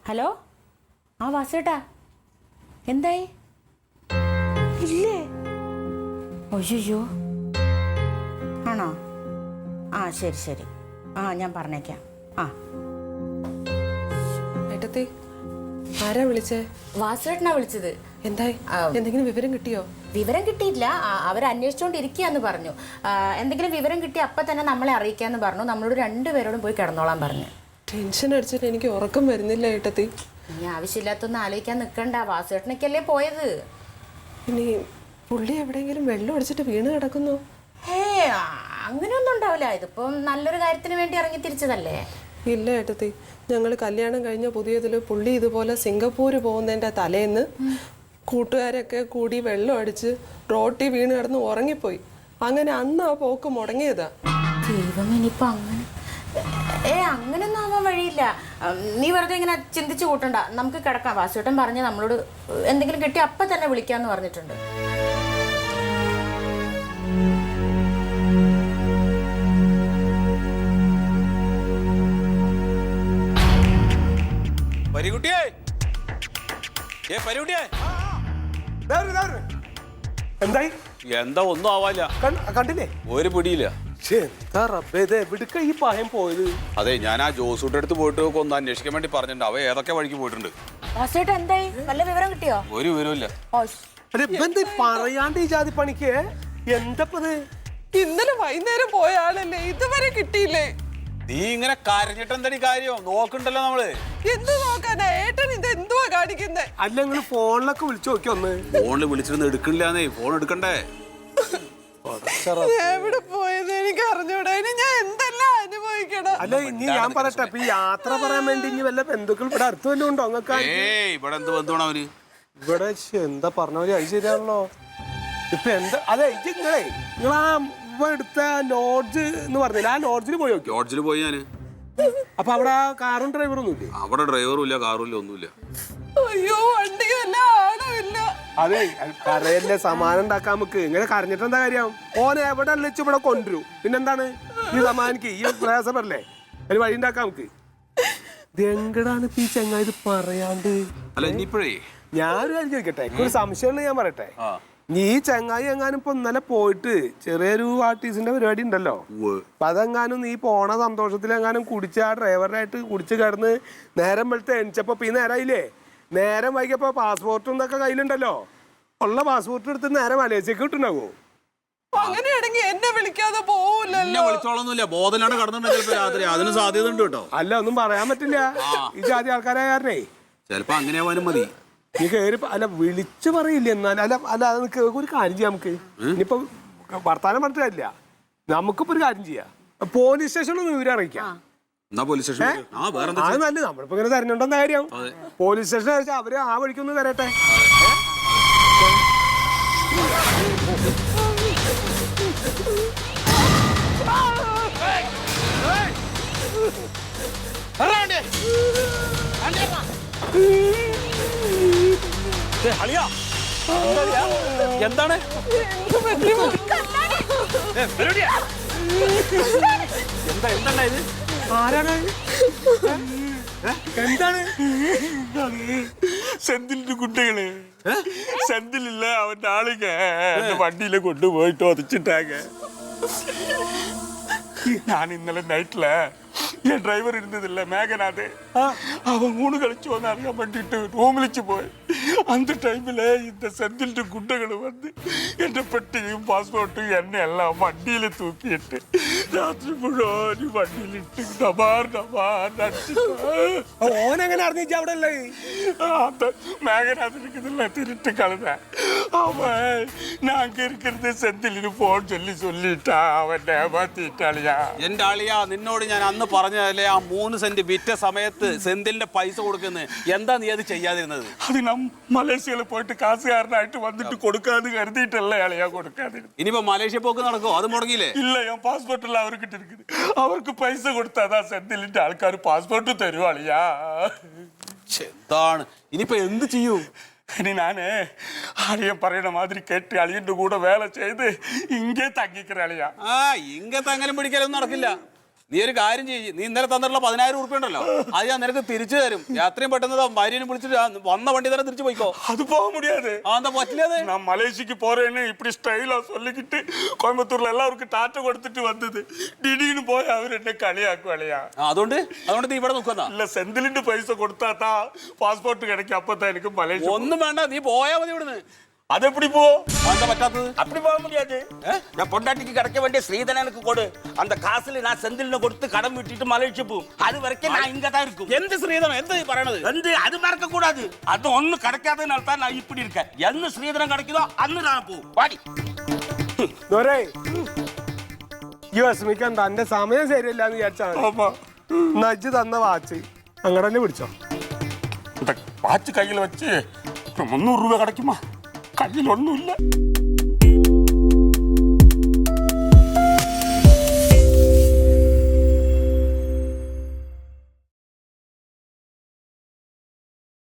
Hello ആ വാസുവേട്ടാ എന്തായി ഇല്ലേ ഒയ്യോ ആണോ ആ ശരി ശരി ആ ഞാൻ പറഞ്ഞേക്കാം ആ ഏട്ടത്തി ആരാ വിളിച്ചേ? വാസുവേട്ടനാ വിളിച്ചത്. എന്തായി? എന്തെങ്കിലും വിവരം കിട്ടിയോ? വിവരം കിട്ടിയില്ല, അവർ അന്വേഷിച്ചുകൊണ്ടിരിക്കുകയെന്ന് പറഞ്ഞു. എന്തെങ്കിലും വിവരം കിട്ടി അപ്പം തന്നെ നമ്മളെ അറിയിക്കാന്ന് പറഞ്ഞു. നമ്മളോട് രണ്ടുപേരോടും പോയി കിടന്നോളാൻ പറഞ്ഞു. ടെൻഷൻ അടിച്ചിട്ട് എനിക്ക് ഉറക്കം വരുന്നില്ല ഏട്ടത്തി. ഇനി ആവശ്യമില്ലാത്തൊന്നും ആലോചിക്കാൻ നിൽക്കണ്ട, വാസുവേട്ടനൊക്കെയല്ലേ പോയത്. ഇനി പുള്ളി എവിടെയെങ്കിലും വെള്ളം അടിച്ചിട്ട് വീണ് കിടക്കുന്നു? അങ്ങനെയൊന്നും ഉണ്ടാവില്ല, ഇതിപ്പം നല്ലൊരു കാര്യത്തിന് വേണ്ടി ഇറങ്ങി തിരിച്ചതല്ലേ. ഇല്ല ഏട്ടത്തി, ഞങ്ങൾ കല്യാണം കഴിഞ്ഞ പുതിയതിൽ പുള്ളി ഇതുപോലെ സിംഗപ്പൂര് പോകുന്നതിൻ്റെ തലേന്ന് കൂട്ടുകാരൊക്കെ കൂടി വെള്ളം അടിച്ച് റോട്ടി വീണ് കിടന്ന് ഉറങ്ങിപ്പോയി. അങ്ങനെ അന്ന് ആ പോക്ക് മുടങ്ങിയതാ. ദൈവം, ഇനിയിപ്പോൾ അങ്ങനെ അങ്ങനെയൊന്നും ആവാൻ വഴിയില്ല. നീ വെറുതെ ഇങ്ങനെ ചിന്തിച്ചു കൂട്ടണ്ട, നമുക്ക് കിടക്കാം. വാസുവേട്ടൻ പറഞ്ഞ് നമ്മളോട് എന്തെങ്കിലും കിട്ടി അപ്പം തന്നെ വിളിക്കാമെന്ന് പറഞ്ഞിട്ടുണ്ട്. എന്തായി? എന്താ ഒന്നും ആവാല്ല. കണ്ടില്ലേ? ഒരു പിടിയില്ല. ഈ പായം പോയത്? അതെ, ഞാൻ ആ ജോസൂട്ട് അടുത്ത് പോയിട്ട് ഒന്ന് അന്വേഷിക്കാൻ വേണ്ടി പറഞ്ഞിട്ടുണ്ട്. അവ ഏതൊക്കെ വഴിക്ക് പോയിട്ടുണ്ട്. എന്തായി, വല്ല വിവരം കിട്ടിയോ? ഒരു വിവരമില്ല. പറയാണ്ട് ഈ ജാതി പണിക്ക് എന്തപ്പത്? ഇന്നലെ വൈകുന്നേരം പോയ ആളല്ലേ, ഇതുവരെ കിട്ടിയില്ലേ? നീ ഇങ്ങനെ കരഞ്ഞിട്ട് എന്തടി കാര്യം? നോക്കണ്ടല്ലോ നമ്മള്. എന്ത് നോക്കാനാ ഏട്ടൻ, ഇത് എന്തുവാ കാണിക്കുന്നേ? അല്ല, നിങ്ങൾ ഫോണിലൊക്കെ വിളിച്ചു നോക്കി ഒന്ന്. ഫോണിൽ വിളിച്ചിരുന്ന് എടുക്കണില്ലാന്നേ, ഫോൺ എടുക്കണ്ടേ? എവിടെ പോയത് എനിക്ക് അറിഞ്ഞൂടാ. ഇനി ഞാൻ എന്തെല്ലാം അനുഭവിക്കണം? അല്ല, ഇനി ഞാൻ പറയട്ടെ, ഇപ്പൊ ഈ യാത്ര പറയാൻ വേണ്ടി ഇനി വല്ല ബന്ധുക്കൾ ഇവിടെ അടുത്ത് വല്ലതും ഉണ്ടോ? ഇവിടെ എന്ത് ബന്ധുവാണ് അവര്? ഇവിടെ എന്താ പറഞ്ഞ പോലെ അത് ശരിയാണല്ലോ. ഇപ്പൊ എന്താ അതെ, നിങ്ങളാ എടുത്ത ലോഡ്ജ് എന്ന് പറഞ്ഞില്ല, ആ ലോഡ്ജിൽ പോയി നോക്കി? ലോഡ്ജിൽ പോയി ഞാന്. അപ്പൊ അവിടെ കാറും ഡ്രൈവറൊന്നും ഇല്ലേ? അവിടെ ഡ്രൈവറും ഇല്ല, കാറും ഇല്ല, ഒന്നുമില്ല. അയ്യോ, വണ്ടിയല്ല, ആളുമില്ല. അതെ, കരയല്ലേ, സമാനം ഉണ്ടാക്കാൻ നമുക്ക്. ഇങ്ങനെ കരഞ്ഞിട്ട് എന്താ കാര്യം? ഓനെ എവിടെ അല്ലിച്ച് ഇവിടെ കൊണ്ടുവരും. പിന്നെന്താണ് ഈ സമാനിക്ക്? ഈ പ്രയാസമല്ലേ, അതിന് വഴി ഉണ്ടാക്കാം നമുക്ക്. എങ്കടാണ് ഇപ്പൊ ഈ ചങ്ങ ഇത് പറയാണ്ട്? അല്ല, ഇനിയിപ്പോഴേ ഞാനൊരു കാര്യം ചോദിക്കട്ടെ, ഒരു സംശയമുള്ള ഞാൻ പറയട്ടെ. ഈ ചങ്ങായി എങ്ങാനും ഇപ്പൊ ഇന്നലെ പോയിട്ട് ചെറിയൊരു ആർട്ടിസ്റ്റിന്റെ പരിപാടി ഉണ്ടല്ലോ, അപ്പൊ അതെങ്ങാനും നീ പോണ സന്തോഷത്തിലെങ്ങാനും കുടിച്ച് ആ ഡ്രൈവറായിട്ട് കുടിച്ച് കിടന്ന് നേരം വെളുത്ത് എണിച്ചപ്പോ ഈ നേരമായില്ലേ, നേരം വൈകിയപ്പോ പാസ്പോർട്ടും ഇതൊക്കെ കയ്യിലുണ്ടല്ലോ, ഉള്ള പാസ്പോർട്ട് എടുത്ത് നേരെ മലേഷ്യക്ക് കിട്ടുണ്ടാവോ? അങ്ങനെയാണെങ്കിൽ എന്നെ വിളിക്കാതെ പോവില്ലല്ലോ. വിളിച്ചോളൊന്നുമില്ല, ബോധനാണ് കടന്നിട്ടുണ്ടെങ്കിൽ രാത്രി അതിന് സാധ്യത ഉണ്ട് കേട്ടോ. അല്ല, ഒന്നും പറയാൻ പറ്റില്ല, ഈ ജാതി ആൾക്കാരായ കാരണേ. ചിലപ്പോ അങ്ങനെ ആവാനും മതി. നീ കയറി അല്ല വിളിച്ചു പറയില്ല എന്നാൽ. അല്ല അല്ല അത് ഒരു കാര്യം ചെയ്യാം നമുക്ക്. ഇനിയിപ്പം വർത്താനം പറഞ്ഞിട്ട് കാര്യമില്ല, നമുക്കിപ്പോ ഒരു കാര്യം ചെയ്യാം, പോലീസ് സ്റ്റേഷനിൽ വിവരം അറിയിക്കാം. അത് നല്ലത്. നമ്മളിപ്പോ ഇങ്ങനെ തരണുണ്ടെന്ന കാര്യം. പോലീസ് സ്റ്റേഷൻ അയച്ചാൽ അവര് ആ വഴിക്കൊന്ന് തരട്ടെ. എന്താണ് എന്താണ് ഇത്? ആരാണ്? എന്താണ്? സെന്തിലിന്റെ കുട്ടികള് സെന്തിലില്ല, അവന്റെ ആളുക വണ്ടിയില് കൊണ്ടുപോയിട്ട് ഒതിച്ചിട്ടാക. ഞാൻ ഇന്നലെ നൈറ്റില് என் டிரைவர் இருந்ததில்ல மேகநாத், அவன் மூணு கழிச்சு வந்து அறிய பண்ணிட்டு ரூமிலிச்சு போய் அந்த டைமில் இந்த செந்தில் குண்டகள் வந்து என் பெட்டியும் பாஸ்போர்ட்டும் എന്നെ എല്ലാം വണ്ടിയിൽ തൂക്കിയിട്ട് രാത്രി മുഴുവൻ വണ്ടിയിലിട്ട് ഡബാർ ഡബാർ ഓനെങ്ങനെ അറിഞ്ഞിട്ട് അവിടെ ഉള്ളത്? அந்த மேகநாதனுக்கு இதெல்லாம் திருட்டு கழுத. அவன் நாங்க இருக்கிறது செந்திலிന് ഫോൺ சொல்லிட்டா அவன் ஏமாத்திட்டாளியா. എന്റെ ആളിയാ, നിന്നോട് ഞാൻ അന്ന് പറഞ്ഞതല്ലേ, ആ 3 സെന്റ് വിറ്റ സമയത്ത് സെന്തിലിന്റെ പൈസ കൊടുക്കുന്നത്. എന്താ നീ അത് ചെയ്യാതിരുന്നത്? അത് നാം മലേഷ്യയിൽ പോയിട്ട് കാസുകാരനായിട്ട് വന്നിട്ട് കൊടുക്കാന്ന് കരുതിയിട്ടല്ലേ അളിയാ കൊടുക്കാതിരുന്നു. ഇനിയിപ്പോ മലേഷ്യ പോക്ക് നടക്കുമോ? അത് മുടങ്ങിയില്ലേ? ഇല്ല, ഞാൻ പാസ്പോർട്ടെല്ലാം അവർക്ക് ഇട്ടിരിക്കുന്നത്. അവർക്ക് പൈസ കൊടുത്താ സെന്തിലിന്റെ ആൾക്കാർ പാസ്പോർട്ട് തരും അളിയാ. എന്താണ് ഇനിയിപ്പോ എന്ത് ചെയ്യൂ? ഇനി ഞാനേ അളിയൻ പറയുന്ന മാതിരി കേട്ട് അളിയന്റെ കൂടെ വേല ചെയ്ത് ഇங்கே തങ്ങിക്കിற അളിയാ. ഇങ്ങ തങ്ങലും പിടിക്കലൊന്നും നടക്കില്ല. നീ ഒരു കാര്യം ചെയ്യ്, നീ ഇന്നലെ തന്നിട്ടുള്ള 10,000 ഉറുപ്പിക ഉണ്ടല്ലോ അത് ഞാൻ നിനക്ക് തിരിച്ചു തരും. എത്രയും പെട്ടെന്ന് ഭാര്യനെ വിളിച്ചിട്ട് വന്ന വണ്ടി തന്നെ തിരിച്ചു പോയിക്കോ. அது போக முடியாது. എന്താ പറ്റില്ല? நான் மலேசிக்கு போறேன்னு இப்படி ஸ்டைலா சொல்லிக்கிட்டு கோயம்புத்தூர்ல எல்லாருக்கும் டாட்டா கொடுத்துட்டு வந்தது. திடீர்னு போய் அவர் என்ன കളിയാക്കുവലയാ. അതുകൊണ്ട് നീ ഇവിടെ നിൽക്കുന്ന? இல்ல செந்திலிന്റെ പൈസ കൊടുത്താ പാസ്പോർട്ട് கிடைக்கும். அப்பதான் எனக்கு மலேசியா. ഒന്നും വേണ്ട, നീ പോയാ മതി ഇവിടുന്ന്. அது எப்படி போ? എന്താ പറ്റാത്തത്? அப்படி போக முடியாது. நான் பொண்டாட்டிக்கு கிடைக்க வேண்டிய ஸ்ரீதரனுக்கு கொடு. அந்த காசுல நான் செந்திலின கொடுத்து கடன் விட்டுட்டு மலேசியா போகும். அது வரைக்கும் நான் இங்க தான் இருக்கும். എന്ത് ശ്രീധരൻ, എന്ത് നീ പറയണത്? அது மறக்க கூடாது. அது ஒண்ணு கிடைக்காதனால தான் நான் இப்படி இருக்கேன். என்ன ஸ்ரீதரன் கிடைக்குதோ அന്ന് நான் போகும். வாடி. ദോരേ, ഈ വിഷമിക്കണ്ട. എന്റെ സമയം ശരിയല്ലാന്ന് വിചാരിച്ചാ ஆமா. നജ്ജ് തന്ന വാച്ച് അങ്ങനെ തന്നെ പിടിച്ചോ. இந்த வாட்ச் கையில வச்சு 300 ரூபாய் கிடைக்குமா? கையில் ஒண்ணும் இல்ல.